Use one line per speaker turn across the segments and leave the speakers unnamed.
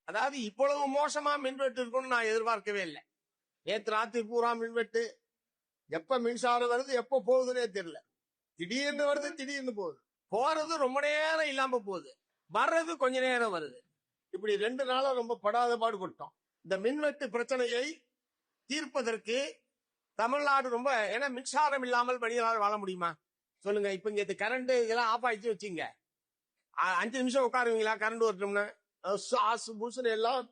அதாவது இவ்வளவு மோசமா மின்வெட்டு இருக்கும்னு நான் எதிர்பார்க்கவே இல்லை. நேற்று ராத்திரி பூரா மின்வெட்டு. எப்ப மின்சாரம் வருது எப்ப போகுதுன்னே தெரியல. திடீர்னு வருது, திடீர்னு போகுது. போறது ரொம்ப நேரம் இல்லாம போகுது, வர்றது கொஞ்ச நேரம் வருது. இப்படி 2 நாளா ரொம்ப படாத பாடுபட்டோம். இந்த மின்வெட்டு பிரச்சனையை தீர்ப்பதற்கு தமிழ்நாடு ரொம்ப, ஏன்னா மின்சாரம் இல்லாமல் மனிதனால் வாழ முடியுமா சொல்லுங்க? இப்ப இங்க கரண்ட் இதெல்லாம் ஆஃப் ஆயிடுச்சு வச்சுங்க, 5 நிமிஷம் உட்காருவீங்களா? கரண்ட் வரட்டும்னா ஆசு பூசுன்னு எல்லாம்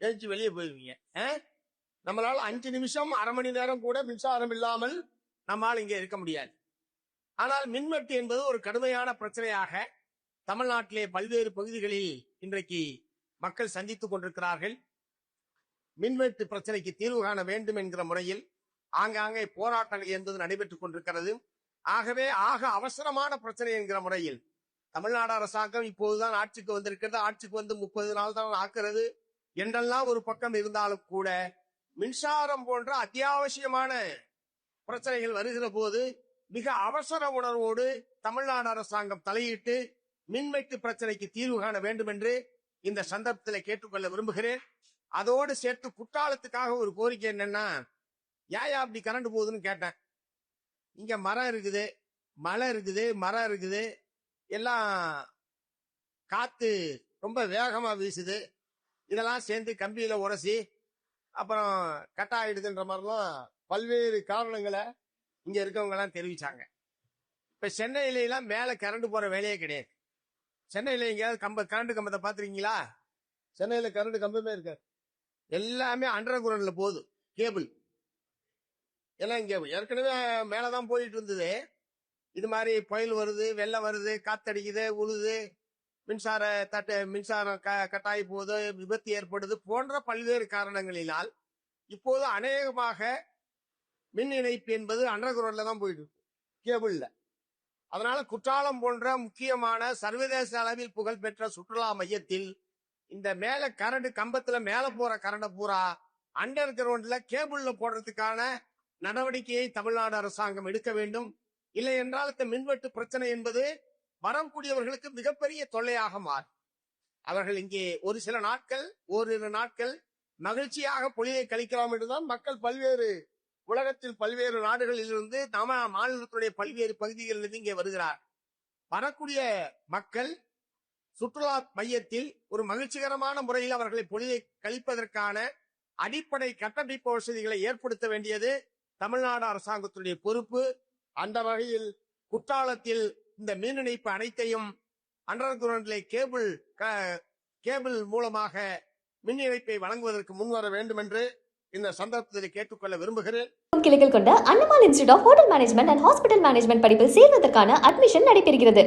எழுச்சி வெளியே போயிருவீங்க. நம்மளால 5 நிமிஷம், அரை மணி நேரம் கூட மின்சாரம் இல்லாமல் நம்மால் இங்கே இருக்க முடியாது. ஆனால் மின்வெட்டு என்பது ஒரு கடுமையான பிரச்சனையாக தமிழ்நாட்டிலே பல்வேறு பகுதிகளில் இன்றைக்கு மக்கள் சந்தித்துக் கொண்டிருக்கிறார்கள். மின்வெட்டு பிரச்சனைக்கு தீர்வு காண வேண்டும் என்கிற முறையில் ஆங்காங்கே போராட்டங்கள் என்பது நடைபெற்றுக் கொண்டிருக்கிறது. ஆகவே அவசரமான பிரச்சனை என்கிற முறையில் தமிழ்நாடு அரசாங்கம் இப்போதுதான் ஆட்சிக்கு வந்திருக்கிறது. ஆட்சிக்கு வந்து 30 நாள் தான் ஆக்குறது என்றெல்லாம் ஒரு பக்கம் இருந்தாலும் கூட, மின்சாரம் போன்ற அத்தியாவசியமான பிரச்சனைகள் வருகிற போது மிக அவசர உணர்வோடு தமிழ்நாடு அரசாங்கம் தலையிட்டு மின்வெட்டு பிரச்சனைக்கு தீர்வு காண வேண்டும் என்று இந்த சந்தர்ப்பத்தில் கேட்டுக்கொள்ள விரும்புகிறேன். அதோடு சேர்த்து குற்றாலத்துக்காக ஒரு கோரிக்கை என்னன்னா, ஏன் அப்படி கரண்ட் போகுதுன்னு கேட்டேன். இங்க மரம் இருக்குது, மழை இருக்குது, மரம் இருக்குது, எல்லாம் காத்து ரொம்ப வேகமா வீசுது, இதெல்லாம் சேர்ந்து கம்பியில உரசி அப்புறம் கட் ஆயிடுதுன்ற மாதிரிலாம் பல்வேறு காரணங்களை இங்க இருக்கவங்க எல்லாம் தெரிவிச்சாங்க. இப்ப சென்னையில எல்லாம் மேல கரண்ட் போற வேலையே கிடையாது. சென்னையில எங்கேயாவது கரண்ட் கம்பத்தை பாத்துருக்கீங்களா? சென்னையில கரண்ட் கம்பமே இருக்காது, எல்லாமே அண்டர் கிரவுண்ட்ல போகுது. கேபிள் எல்லாம் இங்க ஏற்கனவே மேலதான் போயிட்டு இருந்தது. இது மாதிரி புயல் வருது, வெள்ளம் வருது, காத்தடிக்குது, உழுது, மின்சாரம் கட்டாயி போகுது, விபத்து ஏற்படுது போன்ற பல்வேறு காரணங்களினால் இப்போது அநேகமாக மின் இணைப்பு என்பது அண்டர் கிரவுண்ட்ல தான் போயிட்டு இருக்கு, கேபிள்ல. அதனால குற்றாலம் போன்ற முக்கியமான சர்வதேச அளவில் புகழ்பெற்ற சுற்றுலா மையத்தில் இந்த மேல கரண்ட் கம்பத்துல மேல போற கரண்ட பூரா அண்டர் கிரவுண்ட்ல கேபிள்ல போடுறதுக்கான நடவடிக்கையை தமிழ்நாடு அரசாங்கம் எடுக்க வேண்டும். இல்லை என்றால் இந்த மின்வெட்டு பிரச்சனை என்பது வரக்கூடியவர்களுக்கு மிகப்பெரிய தொல்லையாக மாறும். அவர்கள் இங்கே ஓரிரு நாட்கள் மகிழ்ச்சியாக பொழுதை கழிக்கலாம் என்றுதான் மக்கள் உலகத்தில் பல்வேறு நாடுகளில் இருந்து மாநிலத்துடைய பல்வேறு பகுதிகளிலிருந்து இங்கே வருகிறார். வரக்கூடிய மக்கள் சுற்றுலா மையத்தில் ஒரு மகிழ்ச்சிகரமான முறையில் அவர்களை பொழுதை கழிப்பதற்கான அடிப்படை கட்டமைப்பு வசதிகளை ஏற்படுத்த வேண்டியது தமிழ்நாடு அரசாங்கத்துடைய பொறுப்பு. அந்த வகையில் குற்றாலத்தில் இந்த மின் இணைப்பு அனைத்தையும் அண்டர் கிரவுண்ட்ல கேபிள் மூலமாக மின் இணைப்பை வழங்குவதற்கு முன்வர வேண்டும் என்று இந்த சந்தர்ப்பத்தில் கேட்டுக்கொள்ள விரும்புகிறேன்.
கிளைகள் கொண்ட Annamal institute of hotel management and hospital management படிப்பில் சேர்வதற்கான அட்மிஷன் நடைபெறுகிறது.